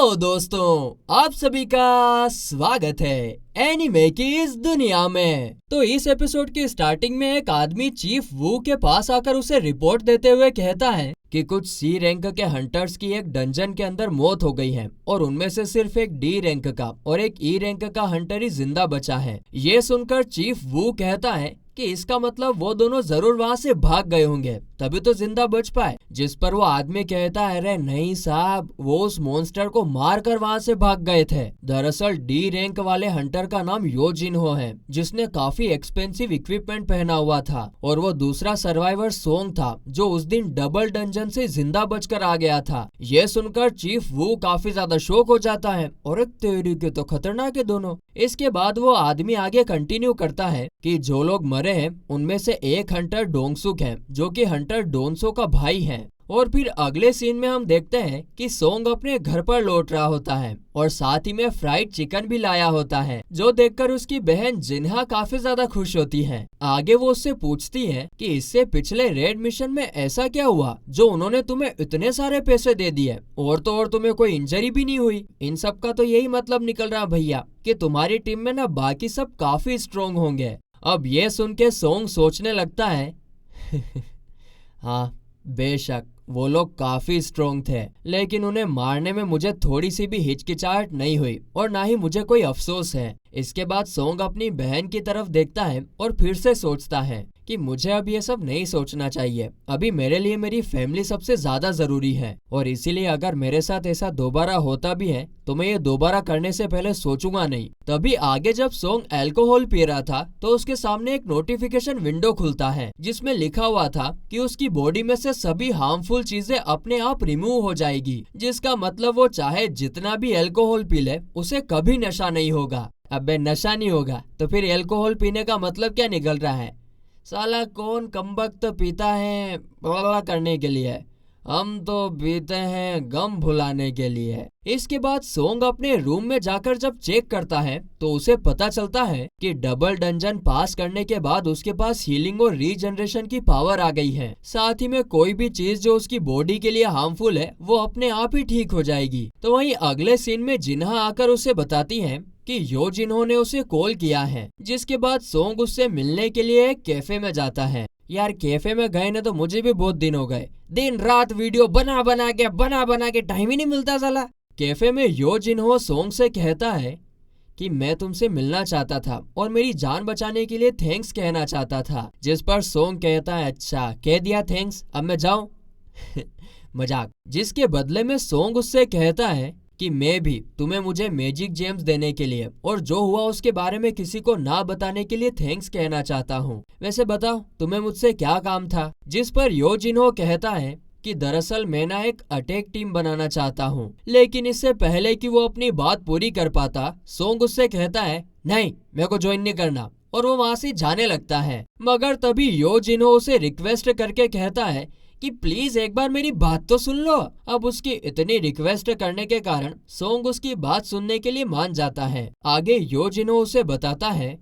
Hello दोस्तों, आप सभी का स्वागत है एनिमे की इस दुनिया में। तो इस एपिसोड की स्टार्टिंग में एक आदमी चीफ वू के पास आकर उसे रिपोर्ट देते हुए कहता है कि कुछ सी रैंक के हंटर्स की एक डंजन के अंदर मौत हो गई है और उनमें से सिर्फ एक डी रैंक का और एक ई रैंक का हंटर ही जिंदा बचा है। ये सुनकर चीफ वू कहता है कि इसका मतलब वो दोनों जरूर वहाँ से भाग गए होंगे, तभी तो जिंदा बच पाए। जिस पर वो आदमी कहता है, अरे नहीं साहब, वो उस मॉन्स्टर को मार कर वहाँ से भाग गए थे। दरअसल डी रैंक वाले हंटर का नाम योजिनहो है, जिसने काफी एक्सपेंसिव इक्विपमेंट पहना हुआ था, और वो दूसरा सर्वाइवर सोंग था जो उस दिन डबल डंजन से जिंदा बचकर आ गया था। ये सुनकर चीफ वू काफी ज्यादा शॉक हो जाता है और तेरी के तो खतरनाक है दोनों। इसके बाद वो आदमी आगे कंटिन्यू करता है कि जो लोग मरे हैं उनमें से एक हंटर डोंगसुक है, जो कि हंटर डोनसो का भाई है। और फिर अगले सीन में हम देखते हैं कि सोंग अपने घर पर लौट रहा होता है और साथ ही में फ्राइड चिकन भी लाया होता है, जो देखकर उसकी बहन जिन्हा काफी ज्यादा खुश होती है। आगे वो उससे पूछती है कि इससे पिछले रेड मिशन में ऐसा क्या हुआ जो उन्होंने तुम्हें इतने सारे पैसे दे दिए, और तो और तुम्हें कोई इंजरी भी नहीं हुई। इन सब का तो यही मतलब निकल रहा भैया कि तुम्हारी टीम में ना बाकी सब काफी स्ट्रोंग होंगे। अब ये सुन के सोंग सोचने लगता है हाँ बेशक वो लोग काफी स्ट्रोंग थे, लेकिन उन्हें मारने में मुझे थोड़ी सी भी हिचकिचाहट नहीं हुई और ना ही मुझे कोई अफसोस है। इसके बाद सोंग अपनी बहन की तरफ देखता है और फिर से सोचता है कि मुझे अब ये सब नहीं सोचना चाहिए। अभी मेरे लिए मेरी फैमिली सबसे ज्यादा जरूरी है, और इसीलिए अगर मेरे साथ ऐसा दोबारा होता भी है तो मैं ये दोबारा करने से पहले सोचूंगा नहीं। तभी आगे जब सोंग अल्कोहल पी रहा था तो उसके सामने एक नोटिफिकेशन विंडो खुलता है, जिसमें लिखा हुआ था कि उसकी बॉडी में से सभी हार्मफुल चीजें अपने आप रिमूव हो जाएगी, जिसका मतलब वो चाहे जितना भी अल्कोहल पी ले उसे कभी नशा नहीं होगा। अबे नशा नहीं होगा तो फिर अल्कोहल पीने का मतलब क्या निकल रहा है? साला कौन कमबख्त पीता है बड़ा करने के लिए, हम तो पीते हैं गम भुलाने के लिए। इसके बाद सोंग अपने रूम में जाकर जब चेक करता है तो उसे पता चलता है कि डबल डंजन पास करने के बाद उसके पास हीलिंग और रीजनरेशन की पावर आ गई है। साथ ही में कोई भी चीज जो उसकी बॉडी के लिए हार्मफुल है वो अपने आप ही ठीक हो जाएगी। तो वहीं अगले सीन में जिन्हा आकर उसे बताती है कि योजिनहो ने उसे कॉल किया है, जिसके बाद सोंग उससे मिलने के लिए एक कैफे में जाता है। यार कैफे में गए ना तो मुझे भी बहुत दिन हो गए, दिन रात वीडियो बना बना के टाइम ही नहीं मिलता साला। कैफे में योजिनहो सोंग से कहता है कि मैं तुमसे मिलना चाहता था और मेरी जान बचाने के लिए थैंक्स कहना चाहता था। जिस पर सोंग कहता है, अच्छा कह दिया थैंक्स, अब मैं जाऊं? मजाक। जिसके बदले में सोंग उससे कहता है कि मैं भी तुम्हें मुझे मैजिक जेम्स देने के लिए और जो हुआ उसके बारे में किसी को ना बताने के लिए थैंक्स कहना चाहता हूँ। वैसे बताओ तुम्हें मुझसे क्या काम था? जिस पर योजिनहो कहता है कि दरअसल मैं ना एक अटैक टीम बनाना चाहता हूँ, लेकिन इससे पहले कि वो अपनी बात पूरी कर पाता सोंग उससे कहता है, नहीं मेरे को ज्वाइन नहीं करना, और वो वहाँ से जाने लगता है। मगर तभी योजिनहो उसे रिक्वेस्ट करके कहता है कि प्लीज एक बार मेरी बात तो सुन लो। अब उसकी इतनी रिक्वेस्ट करने के कारण सोंग उसकी बात सुनने के लिए मान जाता है। आगे योजिनहो उसे बताता है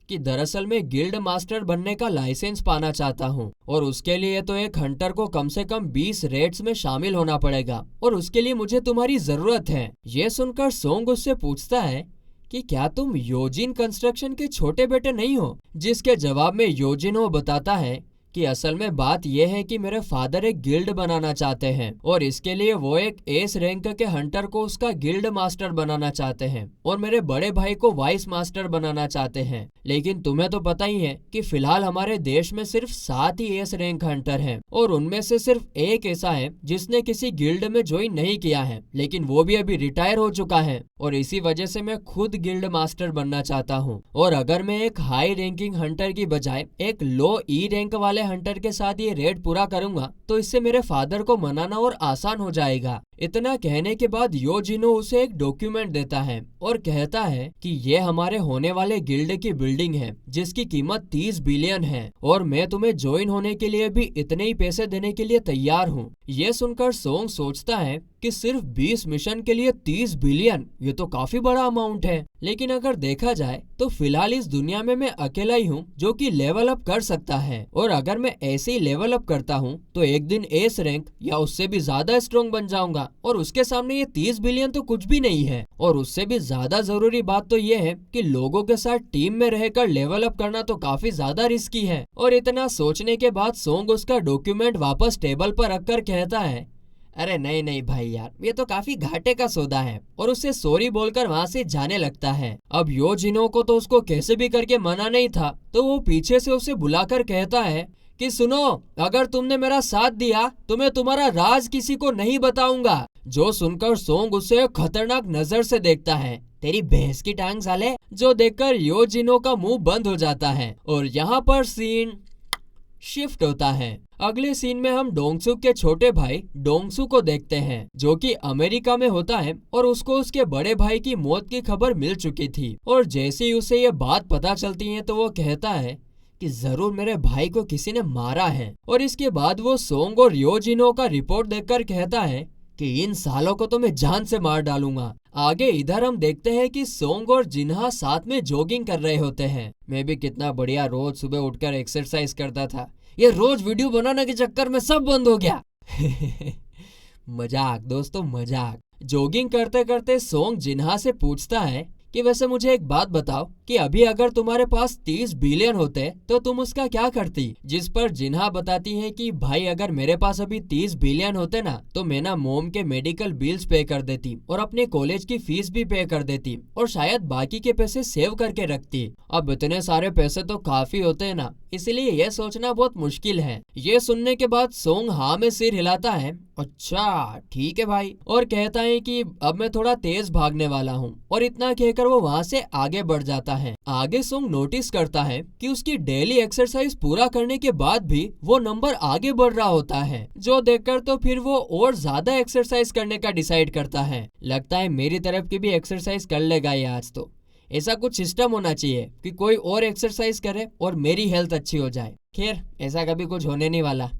कि दरअसल मैं गिल्ड मास्टर बनने का लाइसेंस पाना चाहता हूँ, और उसके लिए तो एक हंटर को कम से कम 20 रेड्स में शामिल होना पड़ेगा, और उसके लिए मुझे तुम्हारी जरूरत है। ये सुनकर सोंग उससे पूछता है कि क्या तुम योजिन कंस्ट्रक्शन के छोटे बेटे नहीं हो? जिसके जवाब में योजिनहो बताता है कि असल में बात यह है कि मेरे फादर एक गिल्ड बनाना चाहते हैं, और इसके लिए वो एक एस रैंक के हंटर को उसका गिल्ड मास्टर बनाना चाहते हैं, और मेरे बड़े भाई को वाइस मास्टर बनाना चाहते हैं। लेकिन तुम्हें तो पता ही है कि फिलहाल हमारे देश में सिर्फ 7 ही एस रैंक हंटर हैं, और उनमें से सिर्फ एक ऐसा है जिसने किसी गिल्ड में ज्वाइन नहीं किया है, लेकिन वो भी अभी रिटायर हो चुका है, और इसी वजह से मैं खुद गिल्ड मास्टर बनना चाहता हूँ। और अगर मैं एक हाई रैंकिंग हंटर की बजाय एक लो ई रैंक वाले हंटर के साथ ये रेड पूरा करूंगा तो इससे मेरे फादर को मनाना और आसान हो जाएगा। इतना कहने के बाद योजिनहो उसे एक डॉक्यूमेंट देता है और कहता है कि ये हमारे होने वाले गिल्ड की बिल्डिंग है, जिसकी कीमत 30 बिलियन है, और मैं तुम्हें ज्वाइन होने के लिए भी इतने ही पैसे देने के लिए तैयार हूँ। ये सुनकर सोंग सोचता है कि सिर्फ 20 मिशन के लिए 30 बिलियन, ये तो काफी बड़ा अमाउंट है। लेकिन अगर देखा जाए तो फिलहाल इस दुनिया में मैं अकेला ही हूँ जो कि लेवल अप कर सकता है, और अगर मैं ऐसे ही लेवल अप करता हूँ तो एक दिन एस रैंक या उससे भी ज्यादा स्ट्रॉन्ग बन जाऊंगा, और उसके सामने ये 30 बिलियन तो कुछ भी नहीं है। और उससे भी ज्यादा जरूरी बात तो ये है कि लोगों के साथ टीम में रहकर लेवल अप करना तो काफी ज्यादा रिस्की है। और इतना सोचने के बाद सोंग उसका डॉक्यूमेंट वापस टेबल पर रखकर कहता है, अरे नहीं नहीं भाई यार, ये तो काफी घाटे का सौदा है, और उससे सॉरी बोलकर वहाँ से जाने लगता है। अब योजिनो को तो उसको कैसे भी करके मना नहीं था, तो वो पीछे से उसे बुलाकर कहता है कि सुनो, अगर तुमने मेरा साथ दिया तो मैं तुम्हारा राज किसी को नहीं बताऊंगा। जो सुनकर सोंग उसे खतरनाक नजर से देखता है, तेरी भैंस की टांग साले, जो देखकर योजिनो का मुंह बंद हो जाता है। और यहाँ पर सीन शिफ्ट होता है। अगले सीन में हम डोंगसुक के छोटे भाई डोंगसू को देखते हैं, जो कि अमेरिका में होता है, और उसको उसके बड़े भाई की मौत की खबर मिल चुकी थी। और जैसे ही उसे ये बात पता चलती है तो वो कहता है कि जरूर मेरे भाई को किसी ने मारा है। और इसके बाद वो सोंग और योजिनो का रिपोर्ट देखकर कहता है कि इन सालों को तो मैं जान से मार डालूंगा। आगे इधर हम देखते हैं कि सोंग और जिन्हा साथ में जॉगिंग कर रहे होते हैं। मैं भी कितना बढ़िया रोज सुबह उठकर एक्सरसाइज करता था, ये रोज वीडियो बनाने के चक्कर में सब बंद हो गया। मजाक दोस्तों, मजाक। जॉगिंग करते करते सोंग जिन्हा से पूछता है कि वैसे मुझे एक बात बताओ कि अभी अगर तुम्हारे पास 30 बिलियन होते तो तुम उसका क्या करती। जिस पर जिन्हा बताती है कि भाई अगर मेरे पास अभी 30 बिलियन होते ना तो मैं ना मोम के मेडिकल बिल्स पे कर देती और अपने कॉलेज की फीस भी पे कर देती और शायद बाकी के पैसे सेव करके रखती। अब इतने सारे पैसे तो काफी होते हैं ना, इसलिए यह सोचना बहुत मुश्किल है। ये सुनने के बाद सोंग हाँ में सिर हिलाता है, अच्छा ठीक है भाई, और कहता है कि अब मैं थोड़ा तेज भागने वाला हूँ, और इतना कहकर वो वहाँ से आगे बढ़ जाता है। आगे सोंग नोटिस करता है कि उसकी डेली एक्सरसाइज पूरा करने के बाद भी वो नंबर आगे बढ़ रहा होता है, जो देखकर तो फिर वो और ज्यादा एक्सरसाइज करने का डिसाइड करता है। लगता है मेरी तरफ की भी एक्सरसाइज कर लेगा ये आज तो। ऐसा कुछ सिस्टम होना चाहिए कि कोई और एक्सरसाइज करे और मेरी हेल्थ अच्छी हो जाए। खैर ऐसा कभी कुछ होने नहीं वाला।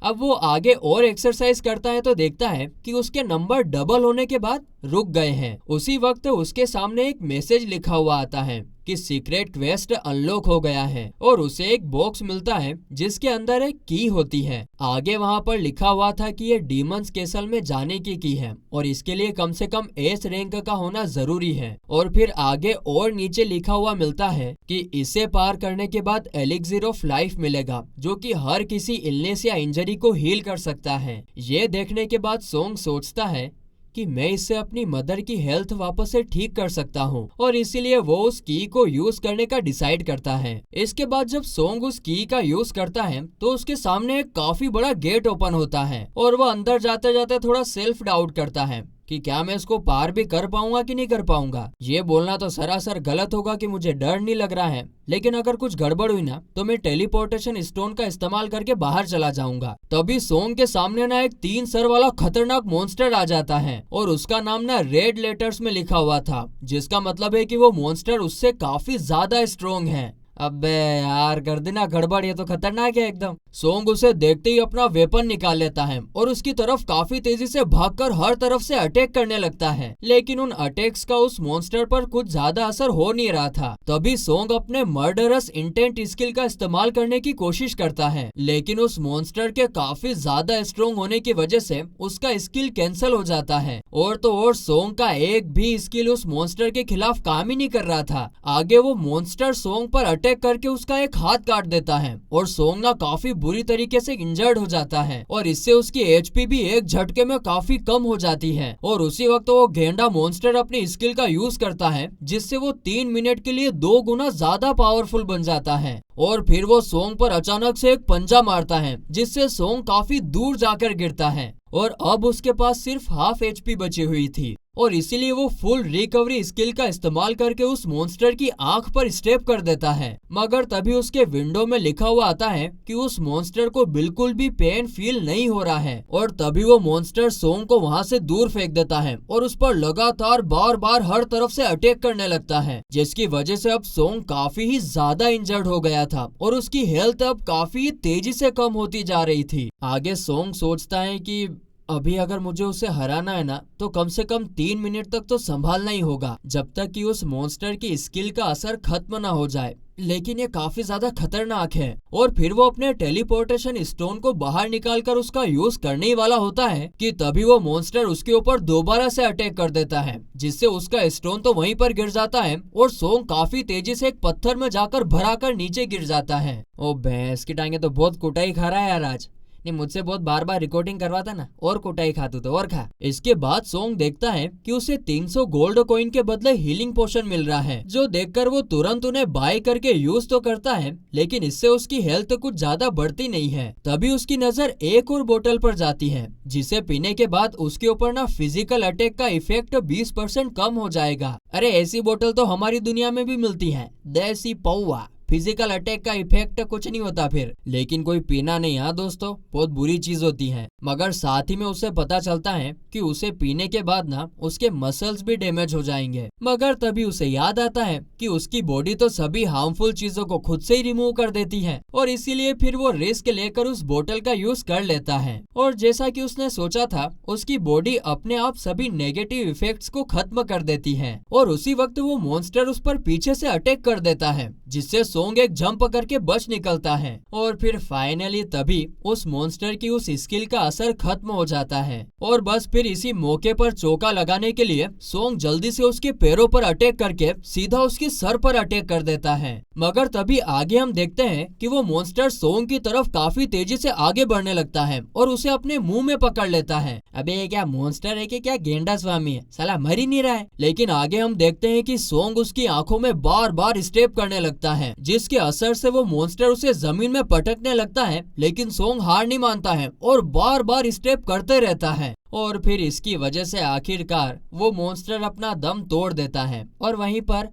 अब वो आगे और एक्सरसाइज करता है तो देखता है कि उसके नंबर डबल होने के बाद रुक गए हैं। उसी वक्त उसके सामने एक मैसेज लिखा हुआ आता है कि सीक्रेट क्वेस्ट अनलॉक हो गया है, और उसे एक बॉक्स मिलता है जिसके अंदर एक की होती है। आगे वहाँ पर लिखा हुआ था कि ये डीमंस कैसल में जाने की है और इसके लिए कम से कम एस रैंक का होना जरूरी है। और फिर आगे और नीचे लिखा हुआ मिलता है कि इसे पार करने के बाद एलिक्सिर ऑफ लाइफ मिलेगा, जो कि हर किसी इलनेस या इंजरी को हील कर सकता है। ये देखने के बाद सोंग सोचता है कि मैं इससे अपनी मदर की हेल्थ वापस से ठीक कर सकता हूँ, और इसीलिए वो उस की को यूज करने का डिसाइड करता है। इसके बाद जब सोंग उस की का यूज करता है तो उसके सामने एक काफी बड़ा गेट ओपन होता है, और वो अंदर जाते जाते थोड़ा सेल्फ डाउट करता है कि क्या मैं इसको पार भी कर पाऊंगा कि नहीं कर पाऊंगा। ये बोलना तो सरासर गलत होगा कि मुझे डर नहीं लग रहा है, लेकिन अगर कुछ गड़बड़ हुई ना तो मैं टेलीपोर्टेशन स्टोन का इस्तेमाल करके बाहर चला जाऊंगा। तभी सोंग के सामने ना एक 3 सर वाला खतरनाक मॉन्स्टर आ जाता है, और उसका नाम ना रेड लेटर्स में लिखा हुआ था, जिसका मतलब है कि वो मॉन्स्टर उससे काफी ज्यादा स्ट्रोंग है। अबे यार कर देना गड़बड़, ये तो खतरनाक है एकदम। सोंग उसे देखते ही अपना वेपन निकाल लेता है और उसकी तरफ काफी तेजी से भागकर हर तरफ से अटैक करने लगता है, लेकिन उन अटैक्स का उस मॉन्स्टर पर कुछ ज्यादा असर हो नहीं रहा था। तभी सोंग अपने मर्डरस इंटेंट स्किल का इस्तेमाल करने की कोशिश करता है, लेकिन उस मॉन्स्टर के काफी ज्यादा स्ट्रोंग होने की वजह से उसका स्किल कैंसिल हो जाता है। और तो और सोंग का एक भी स्किल उस मॉन्स्टर के खिलाफ काम ही नहीं कर रहा था। आगे वो मॉन्स्टर सोंग पर अटैक करके उसका एक हाथ काट देता है, और सोंग ना काफी बुरी तरीके से इंजर्ड हो जाता है, और इससे उसकी एचपी भी एक झटके में काफी कम हो जाती है। और उसी वक्त वो गेंडा मॉन्स्टर अपनी स्किल का यूज करता है, जिससे वो 3 मिनट के लिए 2 गुना ज्यादा पावरफुल बन जाता है। और फिर वो सोंग पर अचानक से एक पंजा मारता है, जिससे सोंग काफी दूर जाकर गिरता है, और अब उसके पास सिर्फ हाफ एचपी बची हुई थी, और इसीलिए वो फुल रिकवरी स्किल का इस्तेमाल करके उस मॉन्स्टर की आंख पर स्टेप कर देता है। मगर तभी उसके विंडो में लिखा हुआ आता है कि उस मॉन्स्टर को बिल्कुल भी पेन फील नहीं हो रहा है, और तभी वो मॉन्स्टर सोंग को वहां से दूर फेंक देता है और उस पर लगातार बार बार हर तरफ से अटैक करने लगता है, जिसकी वजह से अब सोंग काफी ही ज्यादा इंजर्ड हो गया था और उसकी हेल्थ अब काफी तेजी से कम होती जा रही थी। आगे सोंग सोचता है कि अभी अगर मुझे उसे हराना है ना तो कम से कम 3 मिनट तक तो संभालना ही होगा, जब तक कि उस मॉन्स्टर की स्किल का असर खत्म ना हो जाए। लेकिन ये काफी ज्यादा खतरनाक है। और फिर वो अपने टेलीपोर्टेशन स्टोन को बाहर निकालकर उसका यूज करने ही वाला होता है कि तभी वो मॉन्स्टर उसके ऊपर दोबारा से अटैक कर देता है, जिससे उसका स्टोन तो वहीं पर गिर जाता है और सोंग काफी तेजी से एक पत्थर में जाकर भराकर नीचे गिर जाता है। ओ भैंस की टांगे तो बहुत कुटाई खा रहा है यार आज। नहीं, मुझसे बहुत बार बार रिकॉर्डिंग करवाता ना, और कुटाई खातू तो और खा। इसके बाद सोंग देखता है कि उसे 300 गोल्ड कॉइन के बदले हीलिंग पोशन मिल रहा है, जो देखकर वो तुरंत उन्हें बाय करके यूज तो करता है, लेकिन इससे उसकी हेल्थ कुछ ज्यादा बढ़ती नहीं है। तभी उसकी नजर एक और बोतल पर जाती है, जिसे पीने के बाद उसके ऊपर ना फिजिकल अटैक का इफेक्ट 20% कम हो जाएगा। अरे ऐसी बोतल तो हमारी दुनिया में भी मिलती है, देसी पौवा। फिजिकल अटैक का इफेक्ट कुछ नहीं होता फिर, लेकिन कोई पीना नहीं। हाँ दोस्तों, बहुत बुरी चीज होती है। मगर साथ ही में उसे पता चलता है कि उसे पीने के बाद ना उसके मसल्स भी डैमेज हो जाएंगे। मगर तभी उसे याद आता है कि उसकी बॉडी तो सभी हार्मफुल चीजों को खुद से ही रिमूव कर देती है, और इसीलिए फिर वो रिस्क लेकर उस बोतल का यूज कर लेता है। और जैसा कि उसने सोचा था, उसकी बॉडी अपने आप सभी नेगेटिव इफेक्ट्स को खत्म कर देती है, और उसी वक्त वो मॉन्स्टर उस पर पीछे से अटैक कर देता है, जिससे सोंग एक जंप करके बच निकलता है। और फिर फाइनली तभी उस मॉन्स्टर की उस स्किल का असर खत्म हो जाता है। और बस फिर इसी मौके पर चौका लगाने के लिए सोंग जल्दी से उसके पैरों पर अटैक करके सीधा उसके सर पर अटैक कर देता है। मगर तभी आगे हम देखते हैं कि वो मॉन्स्टर सोंग की तरफ काफी तेजी से आगे बढ़ने लगता है और उसे अपने मुंह में पकड़ लेता है। अबे ये क्या मॉन्स्टर है कि क्या गेंडा स्वामी है, साला मर ही नहीं रहा है। लेकिन आगे हम देखते हैं कि सोंग उसकी आंखों में बार बार स्टेप करने लगता है, जिसके असर से वो मॉन्स्टर उसे जमीन में पटकने लगता है। लेकिन सोंग हार नहीं मानता है और बार बार स्टेप करते रहता है। और फिर इसकी वजह से आखिरकार वो मॉन्स्टर अपना दम तोड़ देता है और वहीं पर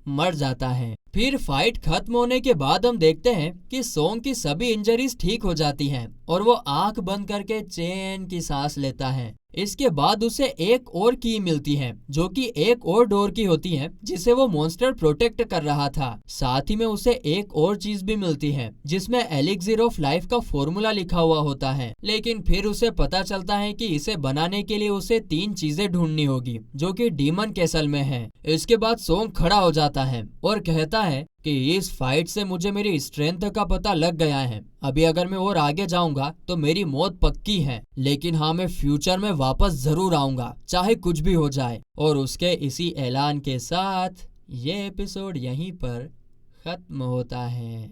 मर जाता है। फिर फाइट खत्म होने के बाद हम देखते हैं कि सोंग की सभी इंजरीज ठीक हो जाती हैं और वो आंख बंद करके चैन की सांस लेता है। इसके बाद उसे एक और की मिलती है, जो कि एक और डोर की होती है, जिसे वो मॉन्स्टर प्रोटेक्ट कर रहा था। साथ ही में उसे एक और चीज भी मिलती है, जिसमें एलिक्सिर ऑफ लाइफ का फॉर्मूला लिखा हुआ होता है। लेकिन फिर उसे पता चलता है कि इसे बनाने के लिए उसे 3 चीजें ढूंढनी होगी, जो कि डीमन कैसल में है। इसके बाद सोंग खड़ा हो जाता है और कहता है कि इस फाइट से मुझे मेरी स्ट्रेंथ का पता लग गया है। अभी अगर मैं और आगे जाऊंगा तो मेरी मौत पक्की है, लेकिन हाँ, मैं फ्यूचर में वापस जरूर आऊंगा, चाहे कुछ भी हो जाए। और उसके इसी ऐलान के साथ ये एपिसोड यहीं पर खत्म होता है।